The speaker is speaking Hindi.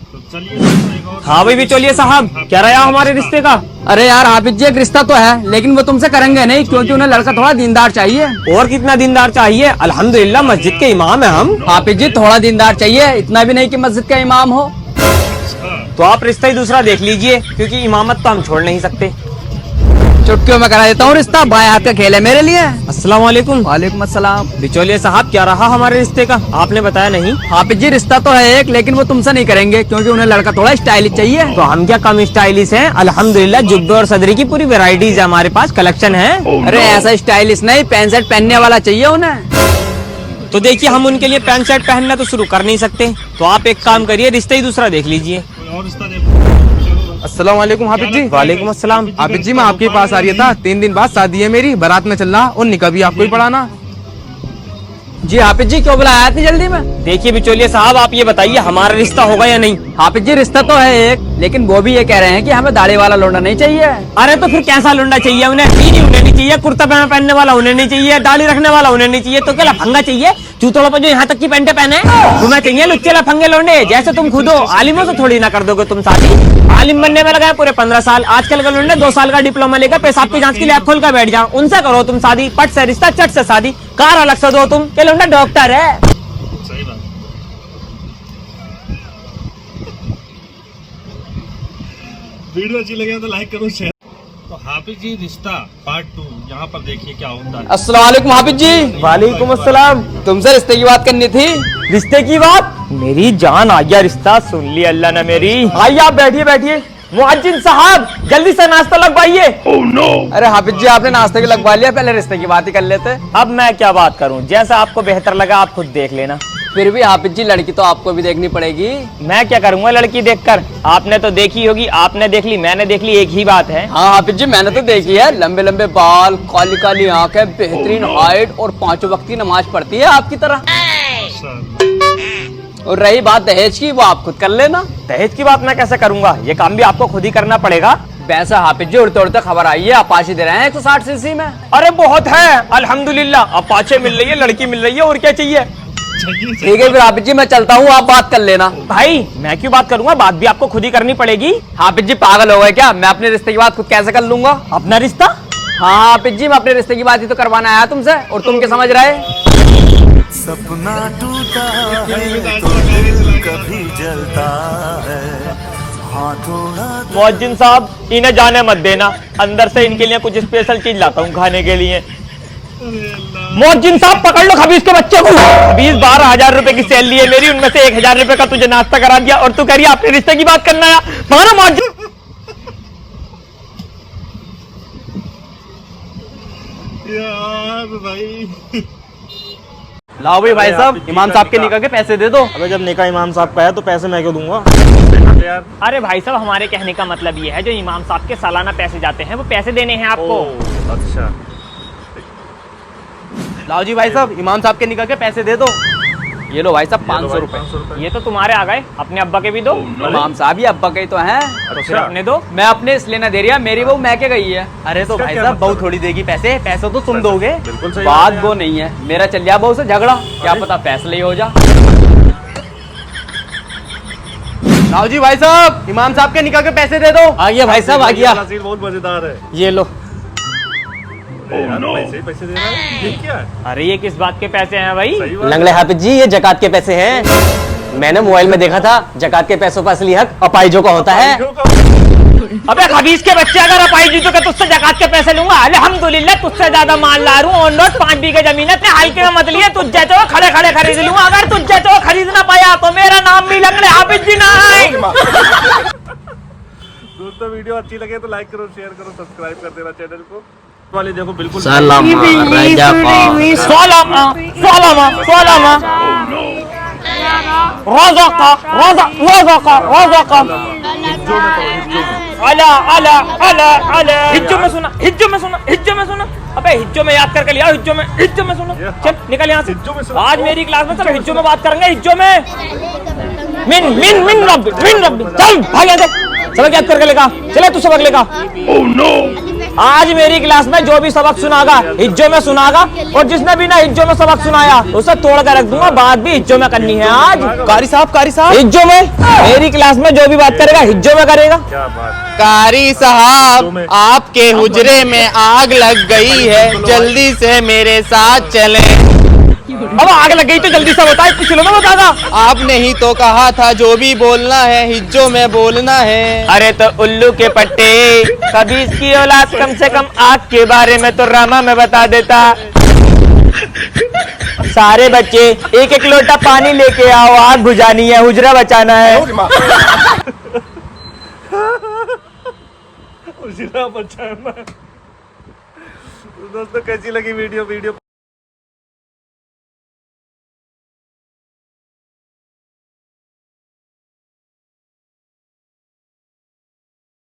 हाँ भाई बिचौलिया साहब, क्या रहा हमारे रिश्ते का? अरे यार हाफिज जी, एक रिश्ता तो है लेकिन वो तुमसे करेंगे नहीं, क्योंकि उन्हें लड़का थोड़ा दीनदार चाहिए। और कितना दीनदार चाहिए? अल्हम्दुलिल्लाह मस्जिद के इमाम है हम। हाफिज जी थोड़ा दीनदार चाहिए, इतना भी नहीं कि मस्जिद का इमाम हो। तो आप रिश्ता ही दूसरा देख लीजिए, क्योंकि इमामत तो हम छोड़ नहीं सकते। चुटकियों में करा देता हूँ रिश्ता, बाएं हाथ का खेल है मेरे लिए। अस्सलाम वालेकुम। वालेकुम अस्सलाम। बिचौलिया साहब, क्या रहा हमारे रिश्ते का? आपने बताया नहीं। हाफिज जी रिश्ता तो है एक, लेकिन वो तुमसे नहीं करेंगे, क्योंकि उन्हें लड़का थोड़ा स्टाइलिश चाहिए। तो हम क्या कम स्टाइलिश हैं? अल्हम्दुलिल्लाह जुब्बे और सदरी की पूरी वैरायटीज है हमारे पास, कलेक्शन है। अरे ऐसा स्टाइलिश नहीं, पैंट शर्ट पहनने वाला चाहिए उन्हें। तो देखिए, हम उनके लिए पैंट शर्ट पहनना तो शुरू कर नहीं सकते, तो आप एक काम करिए, रिश्ता ही दूसरा देख लीजिए। अस्सलाम वालेकुम हाफिज जी। वालेकुम अस्सलाम। हाफिज जी मैं आपके पास आ रही था, 3 दिन बाद शादी है मेरी, बारात में चल रहा और निकाह भी आपको ही पढ़ाना। जी हाफिज जी, क्यों बुलाया इतनी जल्दी में? देखिए बिचौलिया साहब, आप ये बताइए हमारा रिश्ता होगा या नहीं? हाफिज जी रिश्ता तो है एक, लेकिन वो भी ये कह रहे हैं कि हमें दाढ़ी वाला लौंडा नहीं चाहिए। अरे तो फिर कैसा लुंडा चाहिए उन्हें? बीड़ी उन्हें नहीं चाहिए, कुर्ता पैंट पहनने वाला उन्हें नहीं चाहिए, दाढ़ी रखने वाला उन्हें नहीं चाहिए, तो क्या लफंगा चाहिए जूतों पर जो यहाँ तक की पैंटे पहने? तुम्हें चाहिए लुच्चे लफंगे लौंडे, जैसे तुम खुद हो। आलिमों से थोड़ी ना कर दोगे तुम शादी। आलिम बनने में लगा पूरे 15 साल, आजकल के लौंडे 2 साल का डिप्लोमा लेकर पेशाब की जांच के लिए लैब खोल कर बैठ जाओ। उनसे करो तुम शादी, पट से रिश्ता, चट से शादी। कार अलग से दो तुम, के लौंडा डॉक्टर है। सही बात। वीडियो अच्छी लगे तो लाइक करो, शेयर। तो हाफिज जी रिश्ता पार्ट 2 यहाँ पर देखिए क्या होता है। अस्सलाम वालेकुम हाफिज जी। वालेकुम अस्सलाम। तुमसे रिश्ते की बात करनी थी। रिश्ते की बात? मेरी जान आ गया, रिश्ता सुन ली अल्लाह ने मेरी। आइए आप बैठिए बैठिए। मुअज्जिन साहब जल्दी से नाश्ता लगवाइए। अरे हाफिज जी आपने नाश्ते की लगवा लिया, पहले रिश्ते की बात ही कर लेते। अब मैं क्या बात करूं, जैसा आपको बेहतर लगा आप खुद देख लेना। फिर भी हाफिज जी लड़की तो आपको भी देखनी पड़ेगी। मैं क्या करूंगा लड़की देखकर? आपने तो देखी होगी, आपने देख ली, मैंने देख ली, एक ही बात है। हाँ हाफिज जी मैंने तो देखी है, लंबे लंबे बाल, काली काली आंखें, बेहतरीन हाइट और 5 वक्त की नमाज पढ़ती है आपकी तरह। और रही बात दहेज की, वो आप खुद कर लेना। दहेज की बात मैं कैसे करूंगा? ये काम भी आपको खुद ही करना पड़ेगा। पैसा हाफिज जी उड़ते उड़ते खबर आई है, अपाचे दे रहे हैं 160 सीसी में। अरे बहुत है अल्हम्दुलिल्लाह, अपाचे मिल रही है, लड़की मिल रही है, और क्या चाहिए? ठीक है फिर हाफिज जी मैं चलता हूँ, आप बात कर लेना। भाई मैं क्यों बात करूंगा, बात भी आपको खुद ही करनी पड़ेगी। हाफिज जी पागल हो गए क्या? मैं अपने रिश्ते की बात खुद कैसे कर लूंगा? अपना रिश्ता? हाँ हाफिज जी मैं अपने रिश्ते की बात ही तो करवाना आया तुमसे, और तुम क्या समझ रहे? सपना टूटा है तो दिल कभी जलता है, हाँ थोड़ा। मुअज्जिन साहब इन्हें जाने मत देना, अंदर से इनके लिए कुछ स्पेशल चीज लाता हूँ खाने के लिए। मुअज्जिन साहब पकड़ लो खबीज के बच्चे को। खबीज 12,000 रुपए की सैलरी है मेरी, उनमें से 1,000 रुपए का तुझे नाश्ता करा दिया, और तू कह रही है अपने रिश्ते की बात करना है? मारो मुअज्जिन। यार भाई लाओ भाई साहब, इमाम साहब के निकाह के पैसे दे दो। अबे जब निकाह इमाम साहब का है तो पैसे मैं क्यों दूंगा यार? अरे भाई साहब हमारे कहने का मतलब ये है, जो इमाम साहब के सालाना पैसे जाते हैं वो पैसे देने हैं आपको। अच्छा लाओ जी भाई साहब, इमाम साहब के निकाह के पैसे दे दो। ये लो भाई साहब 500 रुपए। ये तो तुम्हारे आ गए, अपने अब्बा के भी दो। इमाम साहब ही अब्बा के ही तो हैं। तो फिर अपने दो। मैं अपने इसलिए ना दे रही, मेरी बहू मैके गई है। अरे तो भाई साहब बहू थोड़ी देगी पैसे, पैसे तो तुम दोगे। बिल्कुल सही बात वो नहीं है, मेरा चल गया बहू से झगड़ा, क्या पता फैसले ही हो जा। लाओ जी भाई साहब, इमाम साहब के निकाह के पैसे दे दो। आ गया भाई साहब आ गया। बहुत मजेदार है। ये लो। पैसे दे रहा है, ये क्या है? अरे ये किस बात के पैसे हैं भाई? सही बात लंगड़े हाफिज जी, ये जकात के पैसे हैं। मैंने मोबाइल में देखा था, जकात के पैसों का असली हक अपाइजों का होता है। अबे खबीज के बच्चे, अगर अपाइजों का तुझसे जकात के पैसे लूंगा, अल्हम्दुलिल्लाह तुझसे ज्यादा माल ला रहा हूँ। ऑन रोड 5 बीघे जमीन है, हल्के में मत लिए, तुझ जैसे खड़े खड़े खरीद लूंगा। अगर तुझ जैसे खरीद ना पाया तो मेरा नाम भी लंगड़े हाफिज जी ना है। दोस्तों वीडियो अच्छी लगे तो लाइक करो, शेयर करो, सब्सक्राइब कर देना चैनल को। वाले देखो बिल्कुल हिज्जो में सुना, हिज्जो में सुना, हिज्जो में सुना। अबे हिज्जो में याद करके लिया, हिज्जो में सुना। चल निकल यहाँ से। आज मेरी क्लास में सब हिज्जो में बात करेंगे, हिज्जो में। मिन मिन मिन रब्बी, चल भाग यहाँ से। सबक याद करके लेगा, चले तू सबक लेगा। आज मेरी क्लास में जो भी सबक सुनागा हिज्जों में सुनागा, और जिसने भी ना हिज्जों में सबक सुनाया उसे तोड़ कर रख दूंगा। बात भी हिज्जों में करनी है आज। कारी साहब हिज्जों में मेरी क्लास में जो भी बात करेगा हिज्जों में करेगा। कारी साहब आपके हुजरे में आग लग गई है, जल्दी से मेरे साथ चलें। अब आग लग गई तो जल्दी से बता, पिछले में बतागा। आपने ही तो कहा था जो भी बोलना है हिज्जों में बोलना है। अरे तो उल्लू के पट्टे, कभी इसकी औलाद कम से कम आग के बारे में तो रामा में बता देता। सारे बच्चे एक एक लोटा पानी लेके आओ, आग बुझानी है, हुजरा बचाना है। दोस्तों कैसी लगी वीडियो